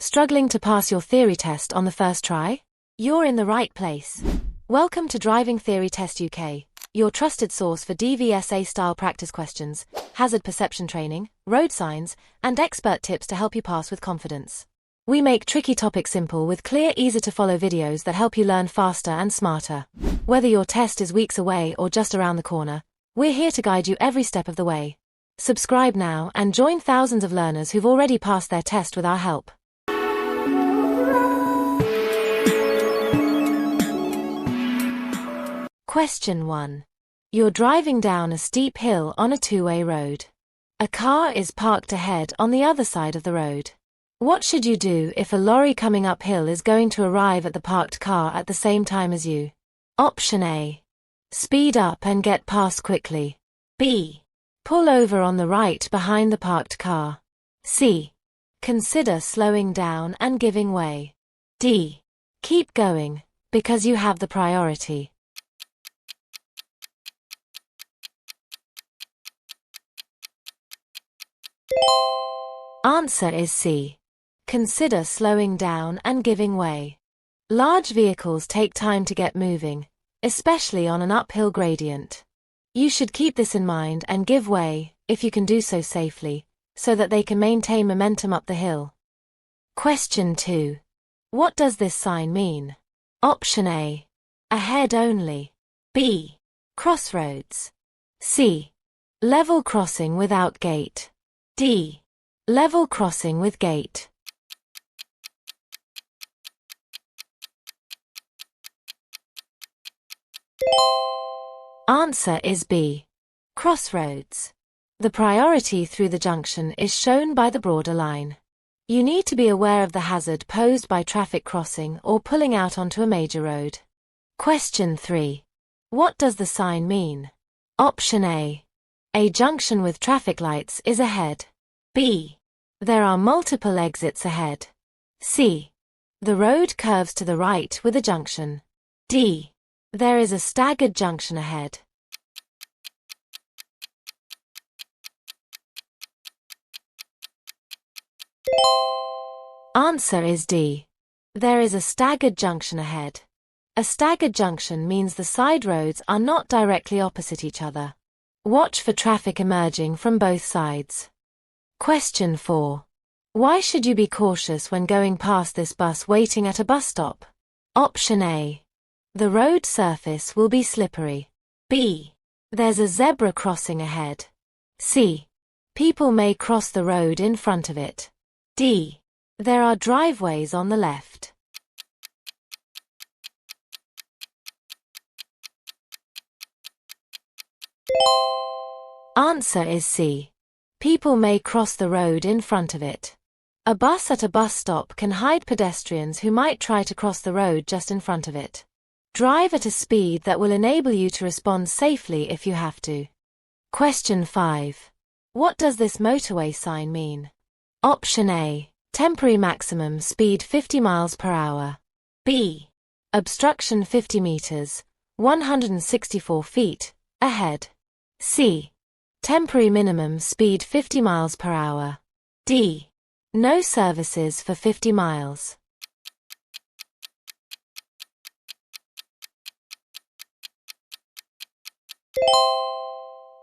Struggling to pass your theory test on the first try? You're in the right place. Welcome to Driving Theory Test UK, your trusted source for DVSA-style practice questions, hazard perception training, road signs, and expert tips to help you pass with confidence. We make tricky topics simple with clear, easy-to-follow videos that help you learn faster and smarter. Whether your test is weeks away or just around the corner, we're here to guide you every step of the way. Subscribe now and join thousands of learners who've already passed their test with our help. Question 1. You're driving down a steep hill on a two-way road. A car is parked ahead on the other side of the road. What should you do if a lorry coming uphill is going to arrive at the parked car at the same time as you? Option A. Speed up and get past quickly. B. Pull over on the right behind the parked car. C. Consider slowing down and giving way. D. Keep going, because you have the priority. Answer is C. Consider slowing down and giving way. Large vehicles take time to get moving, especially on an uphill gradient. You should keep this in mind and give way, if you can do so safely, so that they can maintain momentum up the hill. Question 2. What does this sign mean? Option A. Ahead only. B. Crossroads. C. Level crossing without gate. D. Level crossing with gate. Answer is B. Crossroads. The priority through the junction is shown by the border line. You need to be aware of the hazard posed by traffic crossing or pulling out onto a major road. Question 3. What does the sign mean? Option A. A junction with traffic lights is ahead. B. There are multiple exits ahead. C. The road curves to the right with a junction. D. There is a staggered junction ahead. Answer is D. There is a staggered junction ahead. A staggered junction means the side roads are not directly opposite each other. Watch for traffic emerging from both sides. Question 4. Why should you be cautious when going past this bus waiting at a bus stop? Option A. The road surface will be slippery. B. There's a zebra crossing ahead. C. People may cross the road in front of it. D. There are driveways on the left. Answer is C. People may cross the road in front of it. A bus at a bus stop can hide pedestrians who might try to cross the road just in front of it. Drive at a speed that will enable you to respond safely if you have to. Question 5. What does this motorway sign mean? Option A. Temporary maximum speed 50 miles per hour. B. Obstruction 50 meters, 164 feet, ahead. C. Temporary minimum speed 50 miles per hour. D. No services for 50 miles.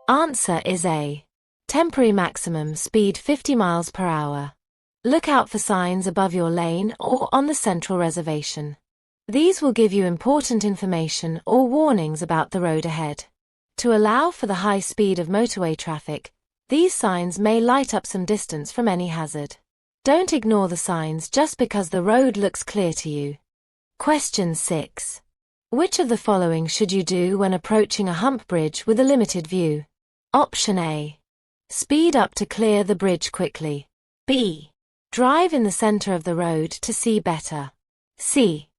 Answer is A. Temporary maximum speed 50 miles per hour. Look out for signs above your lane or on the central reservation. These will give you important information or warnings about the road ahead. To allow for the high speed of motorway traffic, these signs may light up some distance from any hazard. Don't ignore the signs just because the road looks clear to you. Question 6. Which of the following should you do when approaching a hump bridge with a limited view? Option A. Speed up to clear the bridge quickly. B. Drive in the center of the road to see better. C.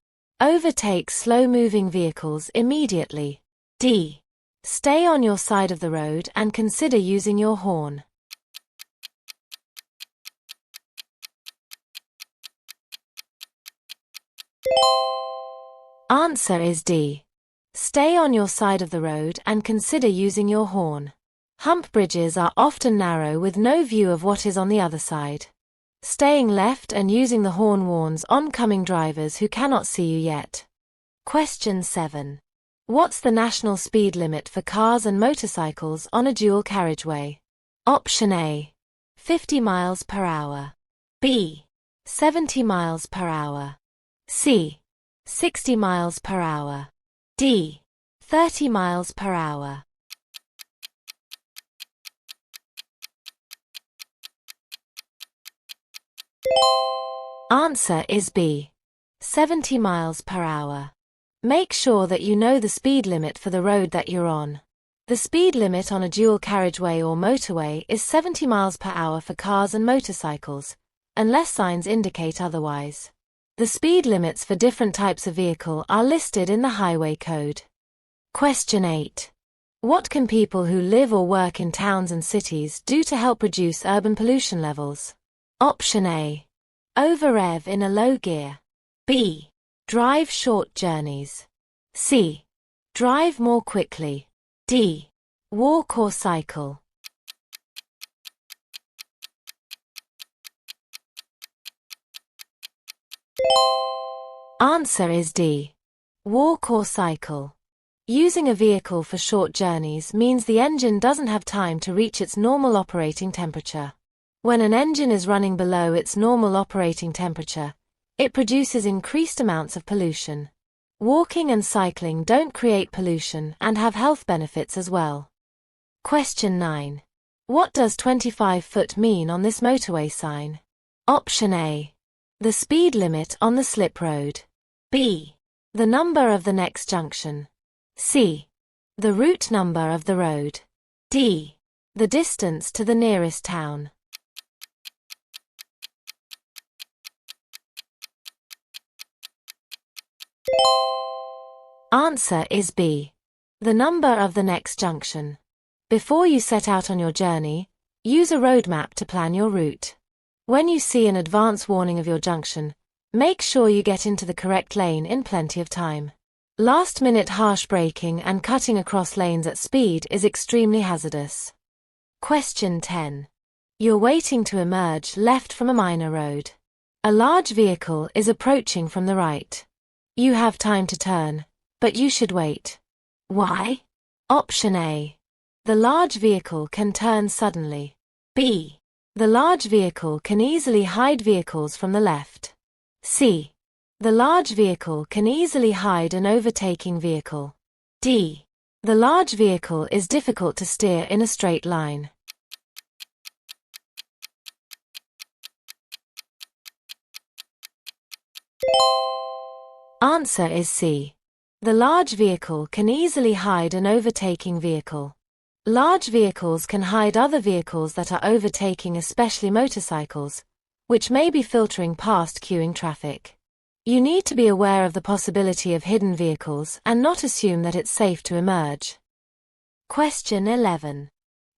Overtake slow-moving vehicles immediately. D. Stay on your side of the road and consider using your horn. Answer is D. Stay on your side of the road and consider using your horn. Hump bridges are often narrow with no view of what is on the other side. Staying left and using the horn warns oncoming drivers who cannot see you yet. Question 7. What's the national speed limit for cars and motorcycles on a dual carriageway? Option A. 50 miles per hour. B. 70 miles per hour. C. 60 miles per hour. D. 30 miles per hour. Answer is B. 70 miles per hour. Make sure that you know the speed limit for the road that you're on. The speed limit on a dual carriageway or motorway is 70 miles per hour for cars and motorcycles, unless signs indicate otherwise. The speed limits for different types of vehicle are listed in the Highway Code. Question 8. What can people who live or work in towns and cities do to help reduce urban pollution levels? Option A. Over-rev in a low gear. B. Drive short journeys. C. Drive more quickly. D. Walk or cycle. Answer is D. Walk or cycle. Using a vehicle for short journeys means the engine doesn't have time to reach its normal operating temperature. When an engine is running below its normal operating temperature, it produces increased amounts of pollution. Walking and cycling don't create pollution and have health benefits as well. Question 9. What does 25-foot mean on this motorway sign? Option A. The speed limit on the slip road. B. The number of the next junction. C. The route number of the road. D. The distance to the nearest town. Answer is B. The number of the next junction. Before you set out on your journey, use a road map to plan your route. When you see an advance warning of your junction, make sure you get into the correct lane in plenty of time. Last-minute harsh braking and cutting across lanes at speed is extremely hazardous. Question 10. You're waiting to emerge left from a minor road. A large vehicle is approaching from the right. You have time to turn, but you should wait. Why? Option A. The large vehicle can turn suddenly. B. The large vehicle can easily hide vehicles from the left. C. The large vehicle can easily hide an overtaking vehicle. D. The large vehicle is difficult to steer in a straight line. Answer is C. The large vehicle can easily hide an overtaking vehicle. Large vehicles can hide other vehicles that are overtaking, especially motorcycles, which may be filtering past queuing traffic. You need to be aware of the possibility of hidden vehicles and not assume that it's safe to emerge. Question 11.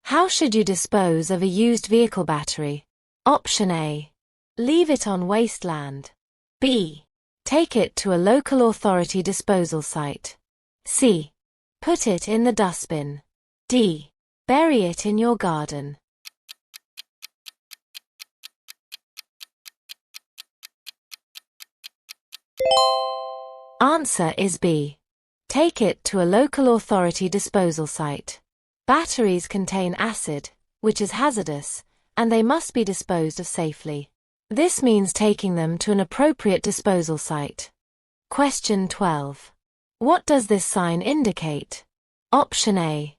How should you dispose of a used vehicle battery? Option A. Leave it on wasteland. B. Take it to a local authority disposal site. C. Put it in the dustbin. D. Bury it in your garden. Answer is B. Take it to a local authority disposal site. Batteries contain acid, which is hazardous, and they must be disposed of safely. This means taking them to an appropriate disposal site. Question 12. What does this sign indicate? Option A.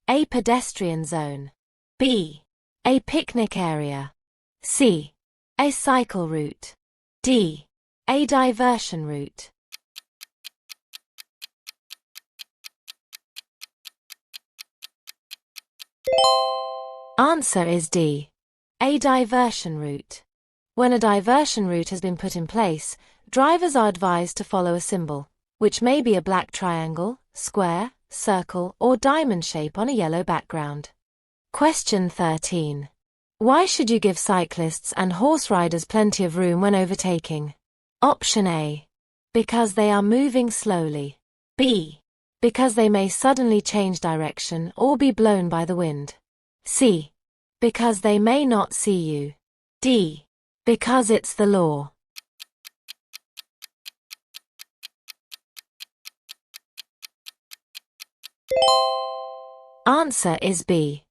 A pedestrian zone. B. A picnic area. C. A cycle route. D. A diversion route. Answer is D. A diversion route. When a diversion route has been put in place, drivers are advised to follow a symbol, which may be a black triangle, square, circle, or diamond shape on a yellow background. Question 13. Why should you give cyclists and horse riders plenty of room when overtaking? Option A. Because they are moving slowly. B. Because they may suddenly change direction or be blown by the wind. C. Because they may not see you. D. Because it's the law. Answer is B.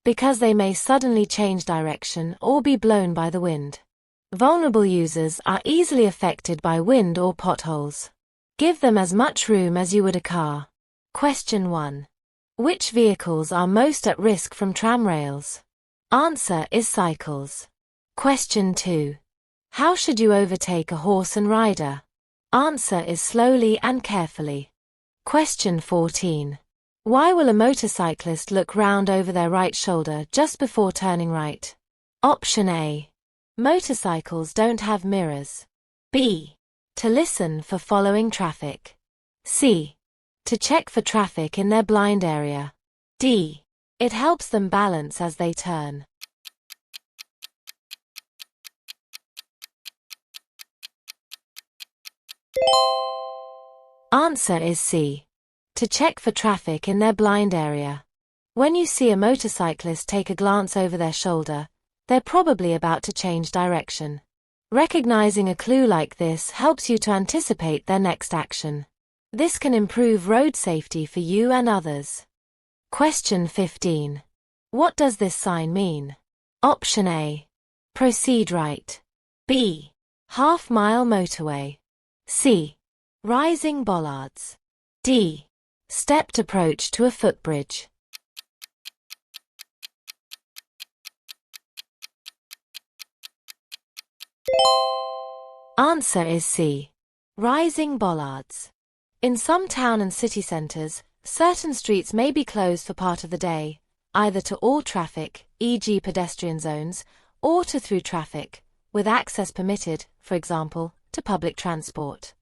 Because they may suddenly change direction or be blown by the wind. Vulnerable users are easily affected by wind or potholes. Give them as much room as you would a car. Question 1. Which vehicles are most at risk from tram rails? Answer is cycles. Question 2. How should you overtake a horse and rider? Answer is slowly and carefully. Question 14. Why will a motorcyclist look round over their right shoulder just before turning right? Option A. Motorcycles don't have mirrors. B. To listen for following traffic. C. To check for traffic in their blind area. D. It helps them balance as they turn. Answer is C. To check for traffic in their blind area. When you see a motorcyclist take a glance over their shoulder, they're probably about to change direction. Recognizing a clue like this helps you to anticipate their next action. This can improve road safety for you and others. Question 15. What does this sign mean? Option A. Proceed right. B. Half-mile motorway. C. Rising bollards. D. Stepped approach to a footbridge. Answer is C. Rising bollards. In some town and city centers, certain streets may be closed for part of the day, either to all traffic, e.g. pedestrian zones, or to through traffic, with access permitted, for example, to public transport.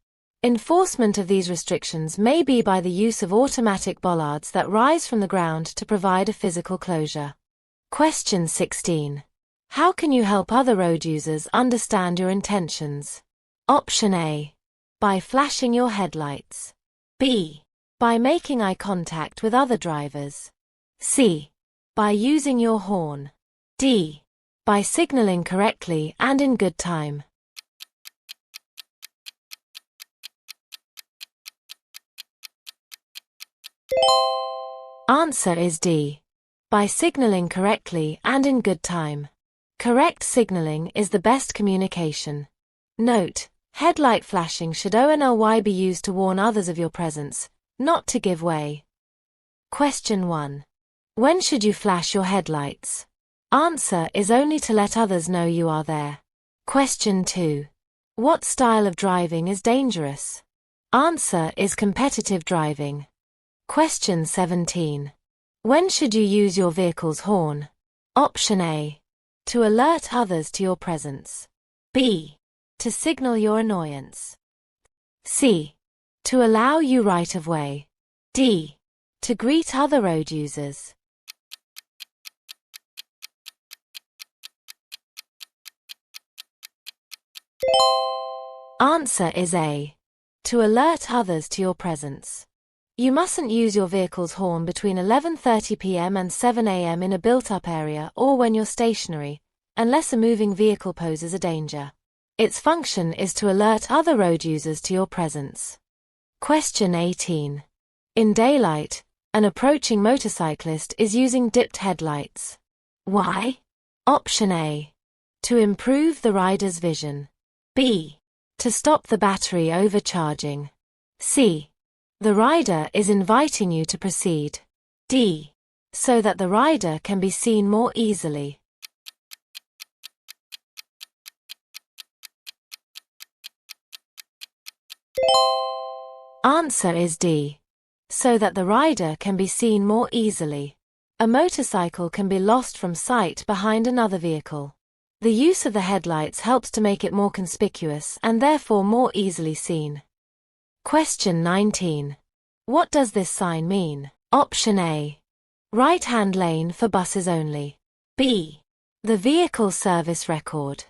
Enforcement of these restrictions may be by the use of automatic bollards that rise from the ground to provide a physical closure. Question 16. How can you help other road users understand your intentions? Option A. By flashing your headlights. B. By making eye contact with other drivers. C. By using your horn. D. By signaling correctly and in good time. Answer is D. By signaling correctly and in good time. Correct signaling is the best communication. Note: headlight flashing should only be used to warn others of your presence, not to give way. Question 1. When should you flash your headlights? Answer is only to let others know you are there. Question 2. What style of driving is dangerous? Answer is competitive driving. Question 17. When should you use your vehicle's horn? Option A. To alert others to your presence. B. To signal your annoyance. C. To allow you right of way. D. To greet other road users. Answer is A. To alert others to your presence. You mustn't use your vehicle's horn between 11:30 p.m. and 7 a.m. in a built-up area or when you're stationary, unless a moving vehicle poses a danger. Its function is to alert other road users to your presence. Question 18. In daylight, an approaching motorcyclist is using dipped headlights. Why? Option A. To improve the rider's vision. B. To stop the battery overcharging. C. The rider is inviting you to proceed. D. So that the rider can be seen more easily. Answer is D. So that the rider can be seen more easily. A motorcycle can be lost from sight behind another vehicle. The use of the headlights helps to make it more conspicuous and therefore more easily seen. Question 19. What does this sign mean? Option A. Right-hand lane for buses only. B. The vehicle service record.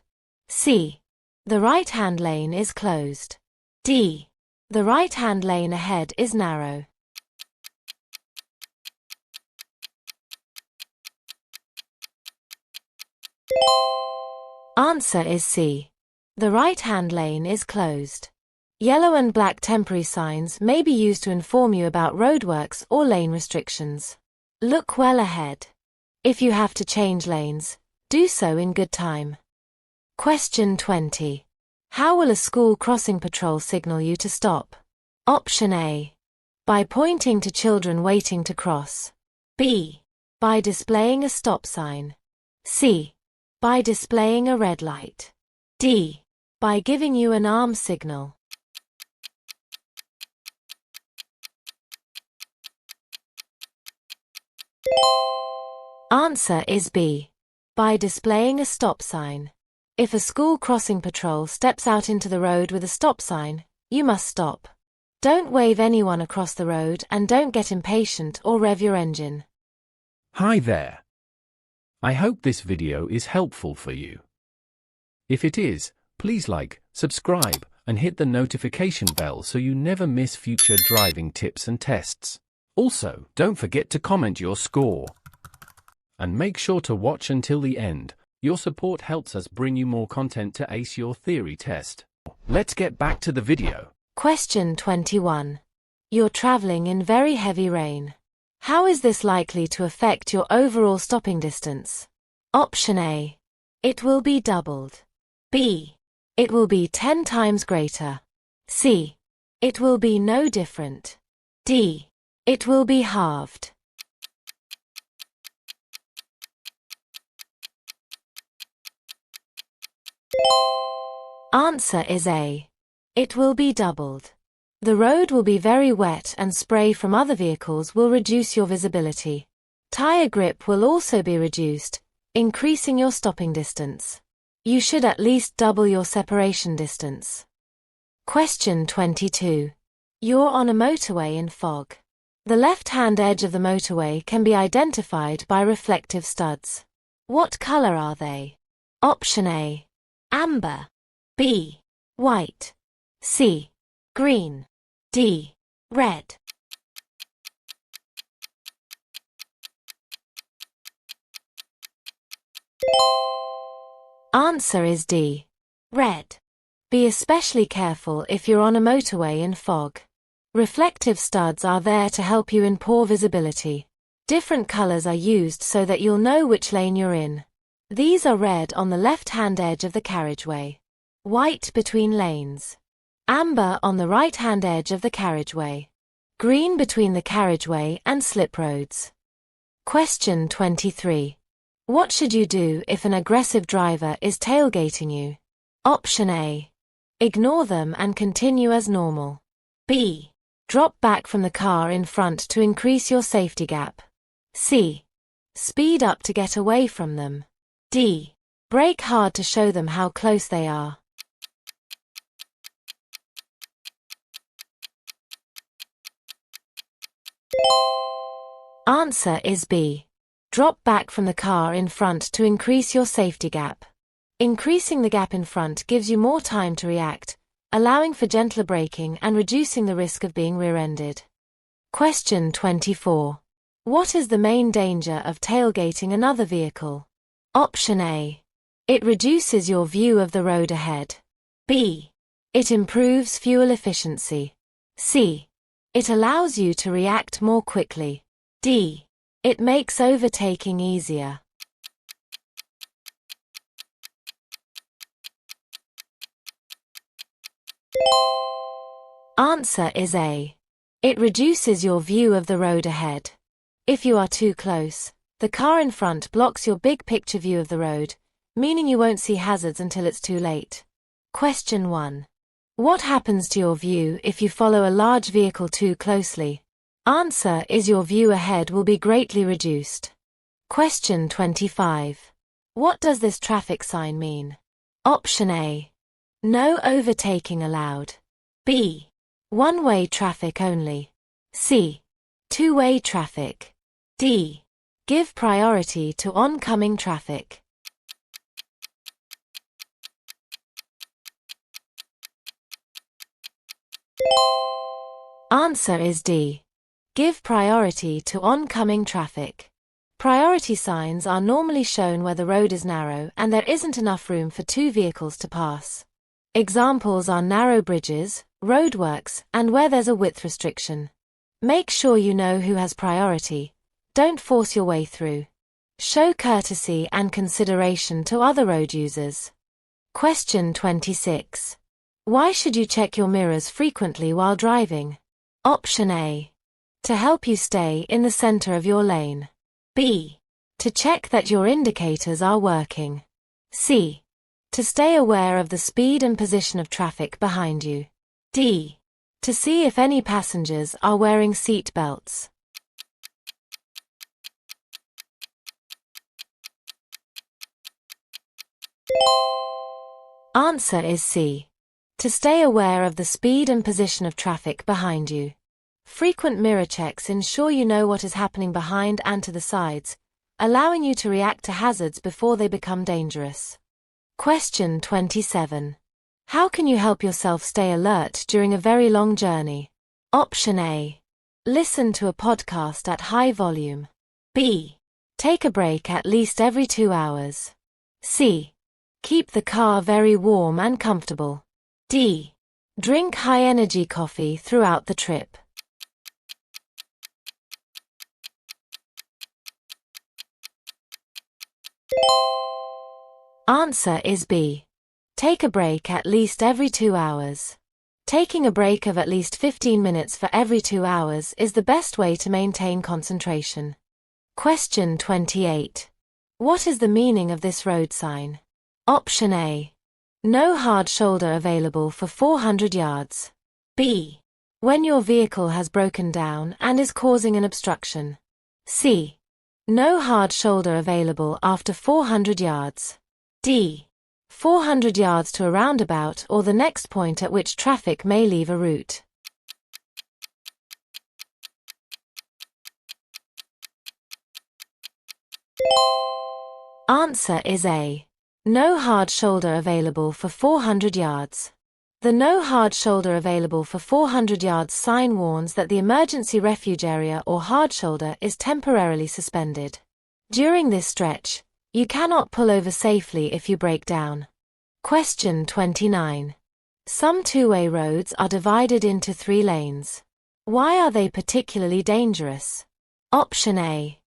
C. The right-hand lane is closed. D. The right-hand lane ahead is narrow. Answer is C. The right-hand lane is closed. Yellow and black temporary signs may be used to inform you about roadworks or lane restrictions. Look well ahead. If you have to change lanes, do so in good time. Question 20. How will a school crossing patrol signal you to stop? Option A. By pointing to children waiting to cross. B. By displaying a stop sign. C. By displaying a red light. D. By giving you an arm signal. Answer is B. By displaying a stop sign. If a school crossing patrol steps out into the road with a stop sign, you must stop. Don't wave anyone across the road and don't get impatient or rev your engine. Hi there. I hope this video is helpful for you. If it is, please like, subscribe, and hit the notification bell so you never miss future driving tips and tests. Also, don't forget to comment your score. And make sure to watch until the end. Your support helps us bring you more content to ace your theory test. Let's get back to the video. Question 21. You're traveling in very heavy rain. How is this likely to affect your overall stopping distance? Option A. It will be doubled. B. It will be 10 times greater. C. It will be no different. D. It will be halved. Answer is A. It will be doubled. The road will be very wet and spray from other vehicles will reduce your visibility. Tire grip will also be reduced, increasing your stopping distance. You should at least double your separation distance. Question 22. You're on a motorway in fog. The left-hand edge of the motorway can be identified by reflective studs. What color are they? Option A. Amber. B. White. C. Green. D. Red. Answer is D. Red. Be especially careful if you're on a motorway in fog. Reflective studs are there to help you in poor visibility. Different colors are used so that you'll know which lane you're in. These are red on the left-hand edge of the carriageway. White between lanes. Amber on the right-hand edge of the carriageway. Green between the carriageway and slip roads. Question 23. What should you do if an aggressive driver is tailgating you? Option A. Ignore them and continue as normal. B. Drop back from the car in front to increase your safety gap. C. Speed up to get away from them. D. Brake hard to show them how close they are. Answer is B. Drop back from the car in front to increase your safety gap. Increasing the gap in front gives you more time to react, allowing for gentler braking and reducing the risk of being rear-ended. Question 24. What is the main danger of tailgating another vehicle? Option A. It reduces your view of the road ahead. B. It improves fuel efficiency. C. It allows you to react more quickly. D. It makes overtaking easier. Answer is A. It reduces your view of the road ahead. If you are too close, the car in front blocks your big picture view of the road, meaning you won't see hazards until it's too late. Question 1. What happens to your view if you follow a large vehicle too closely? Answer is your view ahead will be greatly reduced. Question 25. What does this traffic sign mean? Option A. No overtaking allowed. B. One-way traffic only. C. Two-way traffic. D. Give priority to oncoming traffic. Answer is D. Give priority to oncoming traffic. Priority signs are normally shown where the road is narrow and there isn't enough room for two vehicles to pass. Examples are narrow bridges, roadworks, and where there's a width restriction. Make sure you know who has priority. Don't force your way through. Show courtesy and consideration to other road users. Question 26. Why should you check your mirrors frequently while driving? Option A. To help you stay in the center of your lane. B. To check that your indicators are working. C. To stay aware of the speed and position of traffic behind you. D. To see if any passengers are wearing seat belts. Answer is C. To stay aware of the speed and position of traffic behind you. Frequent mirror checks ensure you know what is happening behind and to the sides, allowing you to react to hazards before they become dangerous. Question 27. How can you help yourself stay alert during a very long journey? Option A. Listen to a podcast at high volume. B. Take a break at least every 2 hours. C. Keep the car very warm and comfortable. D. Drink high-energy coffee throughout the trip. Answer is B. Take a break at least every 2 hours. Taking a break of at least 15 minutes for every 2 hours is the best way to maintain concentration. Question 28. What is the meaning of this road sign? Option A. No hard shoulder available for 400 yards. B. When your vehicle has broken down and is causing an obstruction. C. No hard shoulder available after 400 yards. D. 400 yards to a roundabout or the next point at which traffic may leave a route. Answer is A. No hard shoulder available for 400 yards. The no hard shoulder available for 400 yards sign warns that the emergency refuge area or hard shoulder is temporarily suspended. During this stretch, you cannot pull over safely if you break down. Question 29. Some two-way roads are divided into 3 lanes. Why are they particularly dangerous? Option A.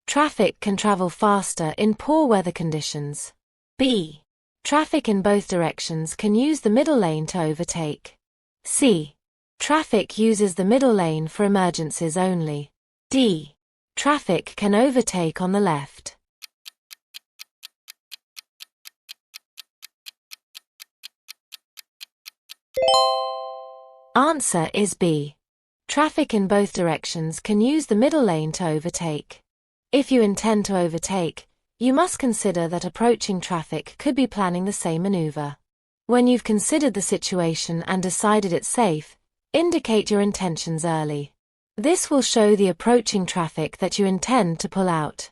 Traffic can travel faster in poor weather conditions. B. Traffic in both directions can use the middle lane to overtake. C. Traffic uses the middle lane for emergencies only. D. Traffic can overtake on the left. Answer is B. Traffic in both directions can use the middle lane to overtake. If you intend to overtake, you must consider that approaching traffic could be planning the same maneuver. When you've considered the situation and decided it's safe, indicate your intentions early. This will show the approaching traffic that you intend to pull out.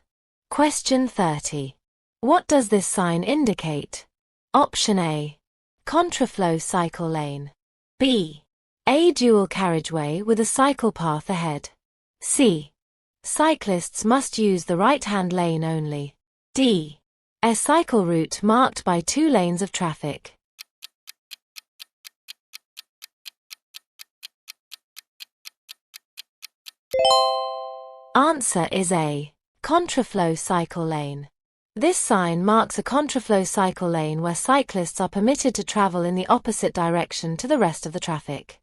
Question 30. What does this sign indicate? Option A. Contraflow cycle lane. B. A dual carriageway with a cycle path ahead. C. Cyclists must use the right-hand lane only. D. A cycle route marked by 2 lanes of traffic. Answer is A. Contraflow cycle lane. This sign marks a contraflow cycle lane where cyclists are permitted to travel in the opposite direction to the rest of the traffic.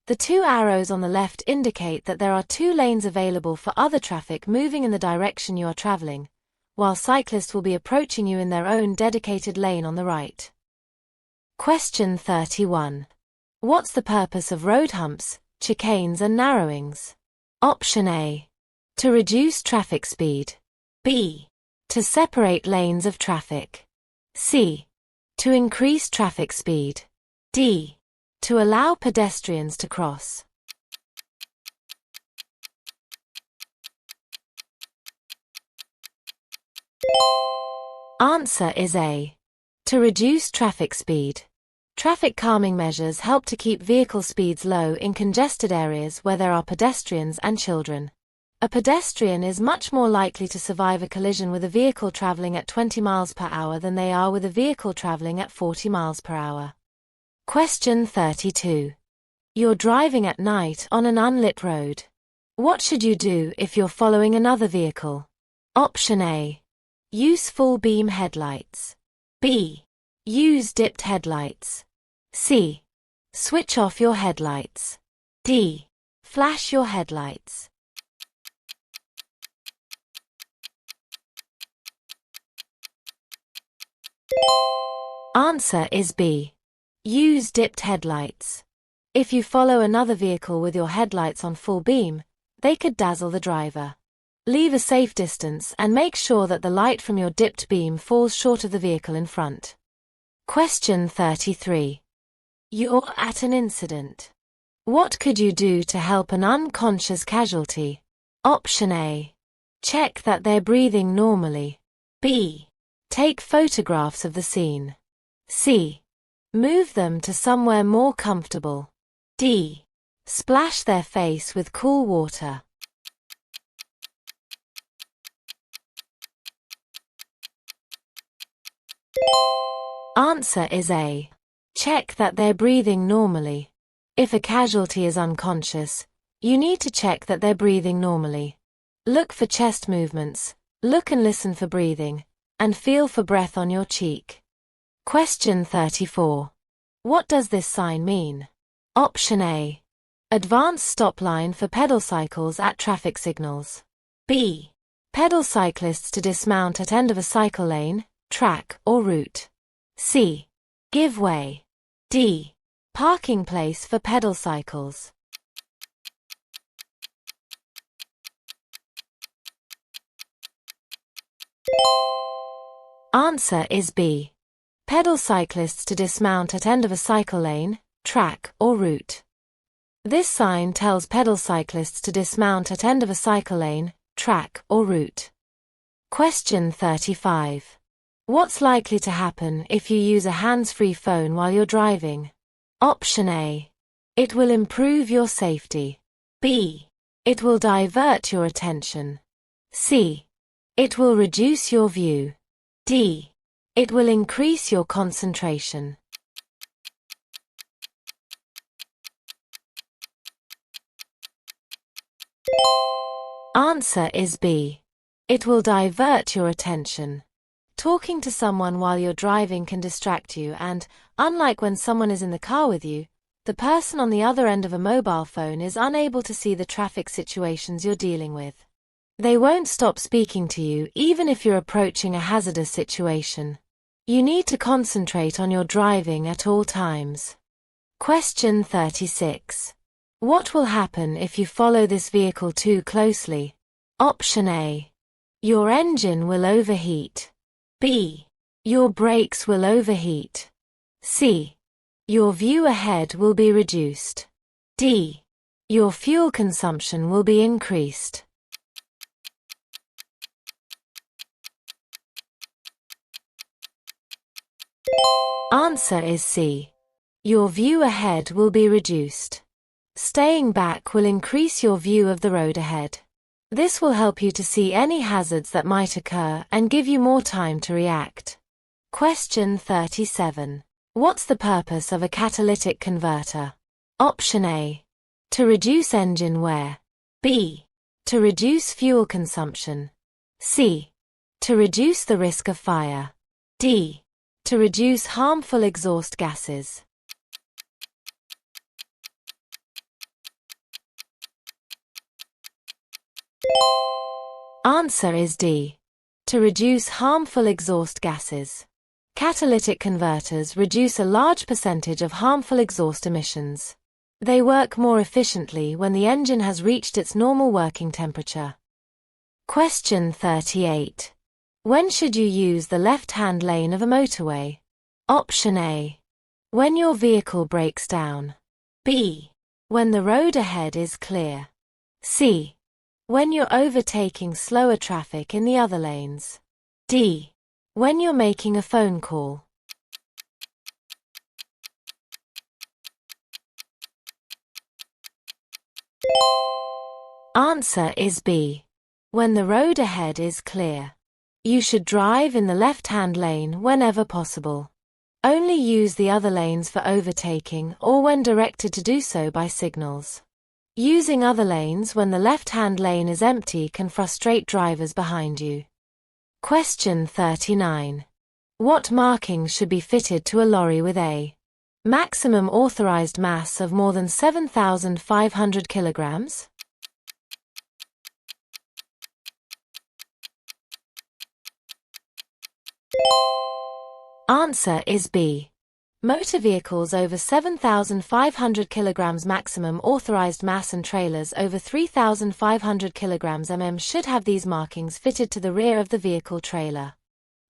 The 2 arrows on the left indicate that there are 2 lanes available for other traffic moving in the direction you are traveling, while cyclists will be approaching you in their own dedicated lane on the right. Question 31. What's the purpose of road humps, chicanes and narrowings? Option A. To reduce traffic speed. B. To separate lanes of traffic. C. To increase traffic speed. D. To allow pedestrians to cross. Answer is A. To reduce traffic speed. Traffic calming measures help to keep vehicle speeds low in congested areas where there are pedestrians and children. A pedestrian is much more likely to survive a collision with a vehicle traveling at 20 miles per hour than they are with a vehicle traveling at 40 miles per hour. Question 32. You're driving at night on an unlit road. What should you do if you're following another vehicle? Option A. Use full beam headlights. B. Use dipped headlights. C. Switch off your headlights. D. Flash your headlights. Answer is B. Use dipped headlights. If you follow another vehicle with your headlights on full beam, they could dazzle the driver. Leave a safe distance and make sure that the light from your dipped beam falls short of the vehicle in front. Question 33. You're at an incident. What could you do to help an unconscious casualty? Option A. Check that they're breathing normally. B. Take photographs of the scene. C. Move them to somewhere more comfortable. D. Splash their face with cool water. Answer is A. Check that they're breathing normally. If a casualty is unconscious, you need to check that they're breathing normally. Look for chest movements, look and listen for breathing, and feel for breath on your cheek. Question 34. What does this sign mean? Option A. Advanced stop line for pedal cycles at traffic signals. B. Pedal cyclists to dismount at end of a cycle lane, track, or route. C. Give way. D. Parking place for pedal cycles. Answer is B. Pedal cyclists to dismount at end of a cycle lane, track, or route. This sign tells pedal cyclists to dismount at end of a cycle lane, track, or route. Question 35. What's likely to happen if you use a hands-free phone while you're driving? Option A. It will improve your safety. B. It will divert your attention. C. It will reduce your view. D. It will increase your concentration. Answer is B. It will divert your attention. Talking to someone while you're driving can distract you and, unlike when someone is in the car with you, the person on the other end of a mobile phone is unable to see the traffic situations you're dealing with. They won't stop speaking to you even if you're approaching a hazardous situation. You need to concentrate on your driving at all times. Question 36. What will happen if you follow this vehicle too closely? Option A. Your engine will overheat. B. Your brakes will overheat. C. Your view ahead will be reduced. D. Your fuel consumption will be increased. Answer is C. Your view ahead will be reduced. Staying back will increase your view of the road ahead. This will help you to see any hazards that might occur and give you more time to react. Question 37. What's the purpose of a catalytic converter? Option A. To reduce engine wear. B. To reduce fuel consumption. C. To reduce the risk of fire. D. To reduce harmful exhaust gases. Answer is D. To reduce harmful exhaust gases. Catalytic converters reduce a large percentage of harmful exhaust emissions. They work more efficiently when the engine has reached its normal working temperature. Question 38. When should you use the left-hand lane of a motorway? Option A. When your vehicle breaks down. B. When the road ahead is clear. C. When you're overtaking slower traffic in the other lanes. D. When you're making a phone call. Answer is B. When the road ahead is clear. You should drive in the left-hand lane whenever possible. Only use the other lanes for overtaking or when directed to do so by signals. Using other lanes when the left-hand lane is empty can frustrate drivers behind you. Question 39. What markings should be fitted to a lorry with a maximum authorized mass of more than 7,500 kilograms? Answer is B. Motor vehicles over 7,500 kilograms maximum authorized mass and trailers over 3,500 kilograms should have these markings fitted to the rear of the vehicle trailer.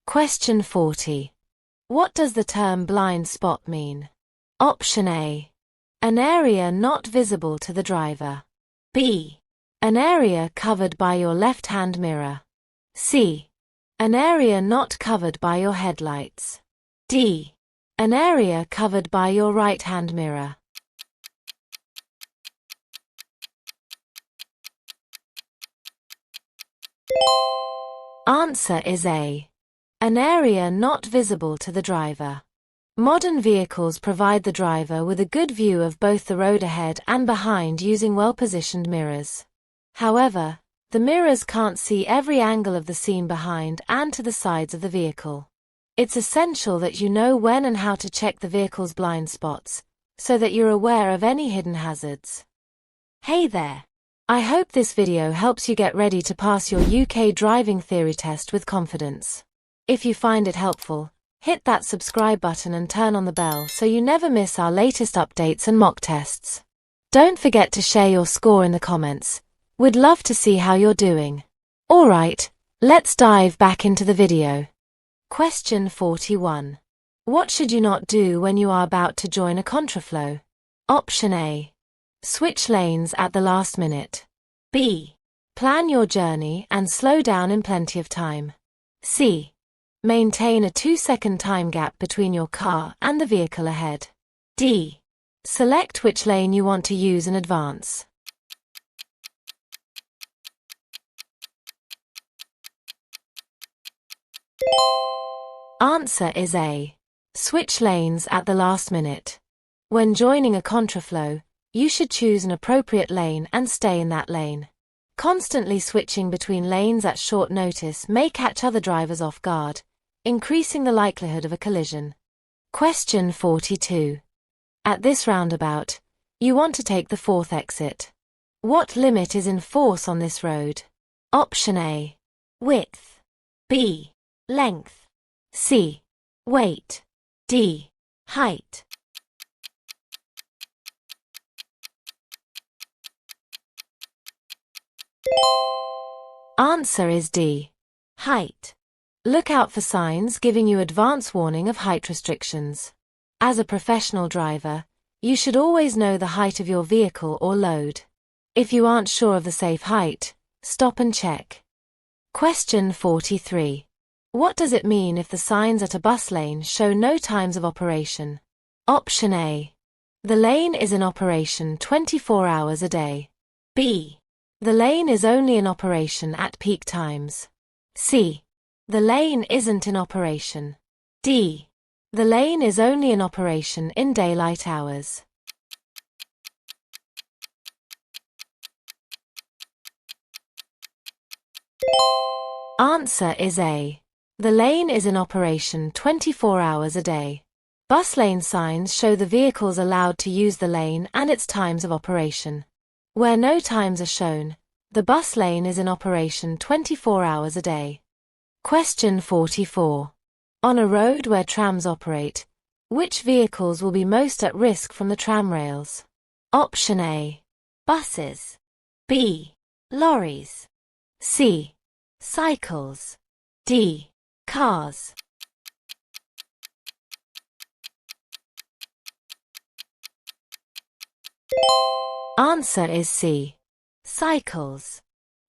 Question 40. What does the term blind spot mean? Option A. An area not visible to the driver. B. An area covered by your left-hand mirror. C. An area not covered by your headlights. D. An area covered by your right-hand mirror. Answer is A. An area not visible to the driver. Modern vehicles provide the driver with a good view of both the road ahead and behind using well-positioned mirrors. However, the mirrors can't see every angle of the scene behind and to the sides of the vehicle. It's essential that you know when and how to check the vehicle's blind spots, so that you're aware of any hidden hazards. Hey there! I hope this video helps you get ready to pass your UK driving theory test with confidence. If you find it helpful, hit that subscribe button and turn on the bell so you never miss our latest updates and mock tests. Don't forget to share your score in the comments. We'd love to see how you're doing. Alright, let's dive back into the video. Question 41. What should you not do when you are about to join a contraflow? Option A. Switch lanes at the last minute. B. Plan your journey and slow down in plenty of time. C. Maintain a 2-second time gap between your car and the vehicle ahead. D. Select which lane you want to use in advance. Answer is A. Switch lanes at the last minute. When joining a contraflow, you should choose an appropriate lane and stay in that lane. Constantly switching between lanes at short notice may catch other drivers off guard, increasing the likelihood of a collision. Question 42. At this roundabout, you want to take the 4th exit. What limit is in force on this road? Option A. Width. B. Length. C. Weight. D. Height. Answer is D. Height. Look out for signs giving you advance warning of height restrictions. As a professional driver, you should always know the height of your vehicle or load. If you aren't sure of the safe height, stop and check. Question 43. What does it mean if the signs at a bus lane show no times of operation? Option A. The lane is in operation 24 hours a day. B. The lane is only in operation at peak times. C. The lane isn't in operation. D. The lane is only in operation in daylight hours. Answer is A. The lane is in operation 24 hours a day. Bus lane signs show the vehicles allowed to use the lane and its times of operation. Where no times are shown, the bus lane is in operation 24 hours a day. Question 44. On a road where trams operate, which vehicles will be most at risk from the tram rails? Option A. Buses. B. Lorries. C. Cycles. D. Cars. Answer is C. Cycles.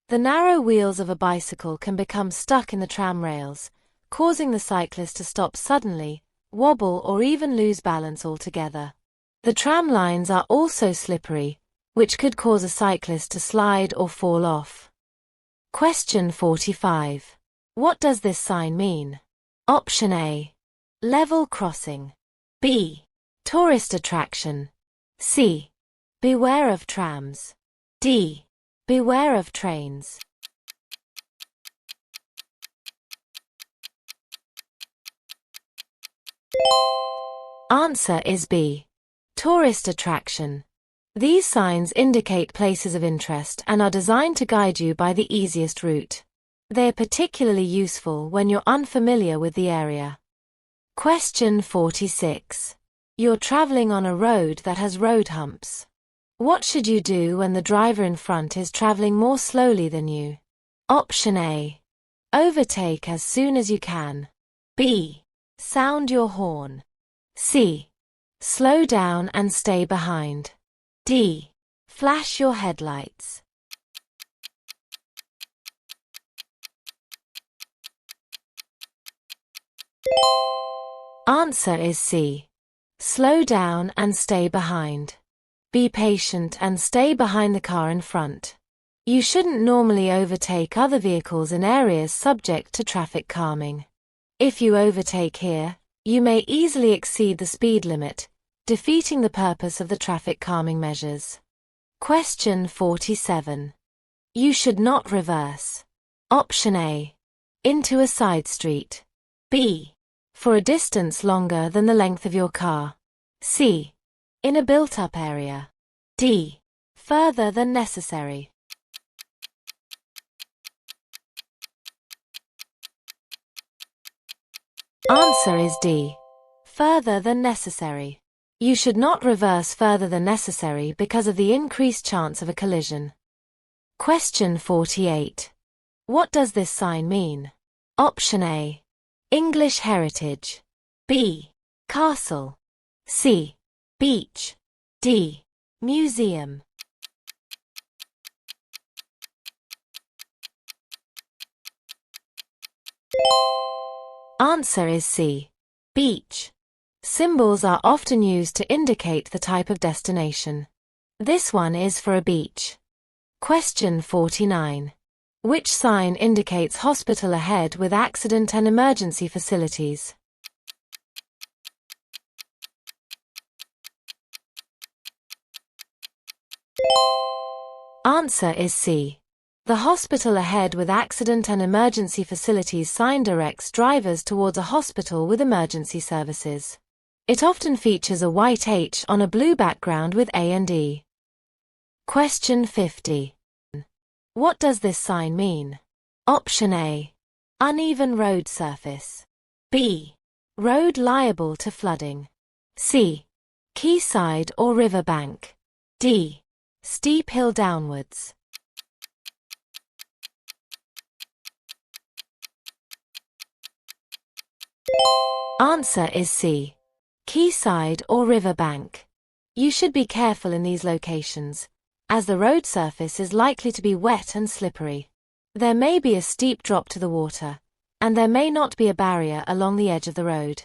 The narrow wheels of a bicycle can become stuck in the tram rails, causing the cyclist to stop suddenly, wobble or even lose balance altogether. The tram lines are also slippery, which could cause a cyclist to slide or fall off. Question 45. What does this sign mean? Option A. Level crossing. B. Tourist attraction. C. Beware of trams. D. Beware of trains. Answer is B. Tourist attraction. These signs indicate places of interest and are designed to guide you by the easiest route. They are particularly useful when you're unfamiliar with the area. Question 46. You're traveling on a road that has road humps. What should you do when the driver in front is traveling more slowly than you? Option A. Overtake as soon as you can. B. Sound your horn. C. Slow down and stay behind. D. Flash your headlights. Answer is C. Slow down and stay behind. Be patient and stay behind the car in front. You shouldn't normally overtake other vehicles in areas subject to traffic calming. If you overtake here, you may easily exceed the speed limit, defeating the purpose of the traffic calming measures. Question 47. You should not reverse. Option A. Into a side street. B. For a distance longer than the length of your car. C. In a built-up area. D. Further than necessary. Answer is D. Further than necessary. You should not reverse further than necessary because of the increased chance of a collision. Question 48. What does this sign mean? Option A. English heritage. B. Castle. C. Beach. D. Museum. Answer is C. Beach. Symbols are often used to indicate the type of destination. This one is for a beach. Question 49. Which sign indicates hospital ahead with accident and emergency facilities? Answer is C. The hospital ahead with accident and emergency facilities sign directs drivers towards a hospital with emergency services. It often features a white H on a blue background with A and E. Question 50. What does this sign mean? Option A. Uneven road surface. B. Road liable to flooding. C. Quayside or river bank. D. Steep hill downwards. Answer is C. Quayside or river bank. You should be careful in these locations, as the road surface is likely to be wet and slippery. There may be a steep drop to the water, and there may not be a barrier along the edge of the road.